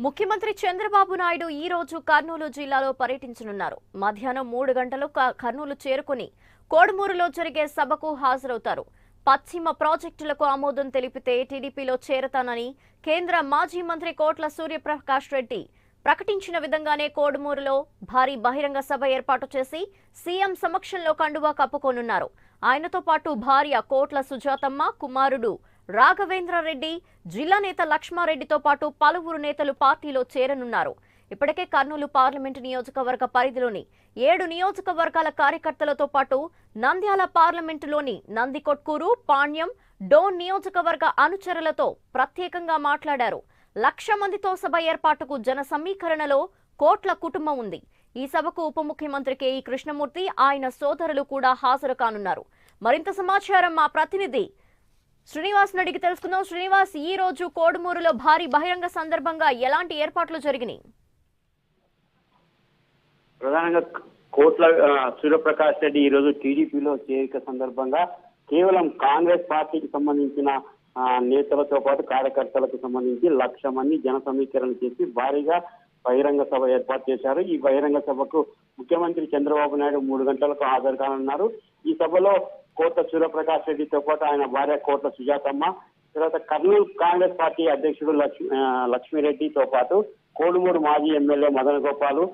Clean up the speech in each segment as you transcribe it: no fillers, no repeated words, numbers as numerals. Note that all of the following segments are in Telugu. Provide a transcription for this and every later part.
ముఖ్యమంత్రి చంద్రబాబు నాయుడు ఈ రోజు కర్నూలు జిల్లాలో పర్యటించనున్నారు. మధ్యాహ్నం 3 గంటలకు కర్నూలు చేరుకుని కోడుమూరులో జరిగే సభకు హాజరవుతారు. పశ్చిమ ప్రాజెక్టులకు ఆమోదం తెలిపితే టీడీపీలో చేరతానని కేంద్ర మాజీ మంత్రి కోట్ల సూర్యప్రకాష్ రెడ్డి ప్రకటించిన విధంగానే కోడుమూరులో భారీ బహిరంగ సభ ఏర్పాటు చేసి సీఎం సమక్షంలో కండువా కప్పుకోనున్నారు. ఆయనతో పాటు భార్య కోట్ల సుజాతమ్మ, కుమారుడు రాఘవేంద్ర రెడ్డి, జిల్లా నేత లక్ష్మారెడ్డితో పాటు పలువురు నేతలు పార్టీలో చేరనున్నారు. ఇప్పటికే కర్నూలు పార్లమెంటు నియోజకవర్గ పరిధిలోని 7 నియోజకవర్గాల కార్యకర్తలతో పాటు నంద్యాల పార్లమెంటులోని నందికొట్కూరు, పాణ్యం, డోన్ నియోజకవర్గ అనుచరులతో ప్రత్యేకంగా మాట్లాడారు. 1,00,000 మందితో సభ ఏర్పాటుకు జన సమీకరణలో కోట్ల కుటుంబం ఉంది. ఈ సభకు ఉప ముఖ్యమంత్రి కేఈ కృష్ణమూర్తి, ఆయన సోదరులు కూడా హాజరు కానున్నారు. మరింత సమాచారం మా ప్రతినిధి శ్రీనివాస్ అడిగి తెలుసుకుందాం. శ్రీనివాస్, ఈ రోజు కోడుమూరులో భారీ బహిరంగ సందర్భంగా ఎలాంటి ఏర్పాట్లు జరిగినాయి? ప్రధానంగా కోట్ల సూర్యప్రకాష్ రెడ్డి ఈ రోజు టీడీపీలో చేరిక సందర్భంగా కేవలం కాంగ్రెస్ పార్టీకి సంబంధించిన నేతలతో పాటు కార్యకర్తలకు సంబంధించి 1,00,000 మంది జన సమీకరణ చేసి భారీగా బహిరంగ సభ ఏర్పాటు చేశారు. ఈ బహిరంగ సభకు ముఖ్యమంత్రి చంద్రబాబు నాయుడు 3 గంటలకు హాజరు కానున్నారు. ఈ సభలో కోట్ల సూర్యప్రకాష్ రెడ్డితో పాటు ఆయన భార్య కోట్ల సుజాతమ్మ, తర్వాత కర్నూలు కాంగ్రెస్ పార్టీ అధ్యక్షుడు లక్ష్మీరెడ్డితో పాటు కోడుమూరు మాజీ ఎమ్మెల్యే మదన్ గోపాలు,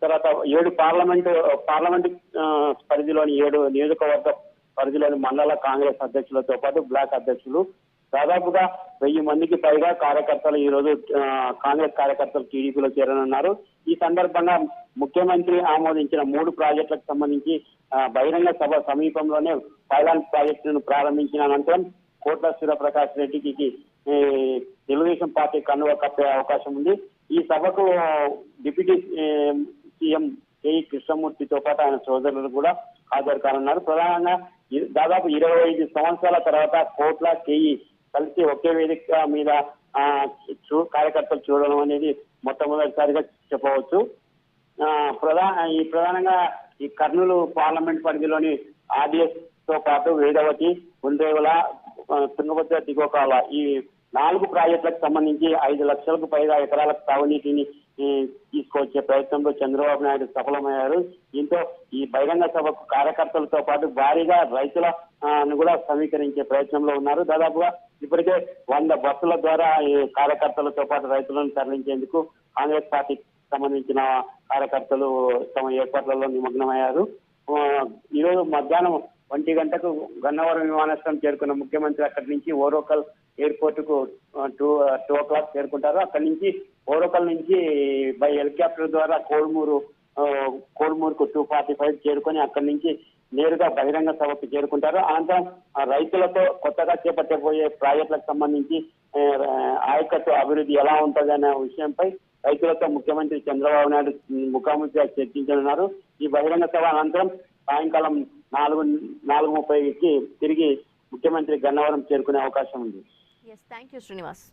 తర్వాత 7 పార్లమెంట్ పరిధిలోని 7 నియోజకవర్గ పరిధిలోని మండల కాంగ్రెస్ అధ్యక్షులతో పాటు బ్లాక్ అధ్యక్షులు, దాదాపుగా 1000 మందికి పైగా కార్యకర్తలు ఈ రోజు కాంగ్రెస్ కార్యకర్తలు టీడీపీలో చేరనున్నారు. ఈ సందర్భంగా ముఖ్యమంత్రి ఆమోదించిన 3 ప్రాజెక్టులకు సంబంధించి బహిరంగ సభ సమీపంలోనే పైలాన్ ప్రాజెక్టును ప్రారంభించిన అనంతరం కోట్ల సూర్యప్రకాష్ రెడ్డికి తెలుగుదేశం పార్టీ కండువా కప్పే అవకాశం ఉంది. ఈ సభకు డిప్యూటీ సీఎం కేఈ కృష్ణమూర్తితో పాటు ఆయన సోదరులు కూడా హాజరు కానున్నారు. ప్రధానంగా దాదాపు 25 సంవత్సరాల తర్వాత కోట్ల కేఈ కలిసి ఒకే వేదిక మీద కార్యకర్తలు చూడడం అనేది మొట్టమొదటిసారిగా చెప్పవచ్చు. ప్రధానంగా ఈ కర్నూలు పార్లమెంట్ పరిధిలోని ఆర్డీఎస్ తో పాటు వేదవతి, గుండ్రేవుల, తుంగభద్ర దిగువకాల ఈ 4 ప్రాజెక్టులకు సంబంధించి 5 లక్షలకు పైగా ఎకరాలకు తాగునీటిని తీసుకొచ్చే ప్రయత్నంలో చంద్రబాబు నాయుడు సఫలమయ్యారు. దీంతో ఈ బహిరంగ సభకు కార్యకర్తలతో పాటు భారీగా రైతులను కూడా సమీకరించే ప్రయత్నంలో ఉన్నారు. దాదాపుగా ఇప్పటికే 100 బస్సుల ద్వారా ఈ కార్యకర్తలతో పాటు రైతులను తరలించేందుకు కాంగ్రెస్ పార్టీకి సంబంధించిన కార్యకర్తలు తమ ఏర్పాట్లలో నిమగ్నమయ్యారు. ఈరోజు మధ్యాహ్నం 1 గంటకు గన్నవరం విమానాశ్రయం చేరుకున్న ముఖ్యమంత్రి అక్కడి నుంచి ఓరోకల్ ఎయిర్పోర్ట్ కు 2 o'clock చేరుకుంటారు. అక్కడి నుంచి ఓరోకల్ నుంచి బై హెలికాప్టర్ ద్వారా కోడుమూరుకు 2:45 చేరుకొని అక్కడి నుంచి నేరుగా బహిరంగ సభకు చేరుకుంటారు. అనంతరం రైతులతో కొత్తగా చేపట్టబోయే ప్రాజెక్టులకు సంబంధించి ఆయకట్టు అభివృద్ధి ఎలా ఉంటుంది అనే విషయంపై రైతులతో ముఖ్యమంత్రి చంద్రబాబు నాయుడు ముఖాముఖిగా చర్చించనున్నారు. ఈ బహిరంగ సభ అనంతరం సాయంకాలం 4:30కి తిరిగి ముఖ్యమంత్రి గన్నవరం చేరుకునే అవకాశం ఉంది. Thank you Srinivas.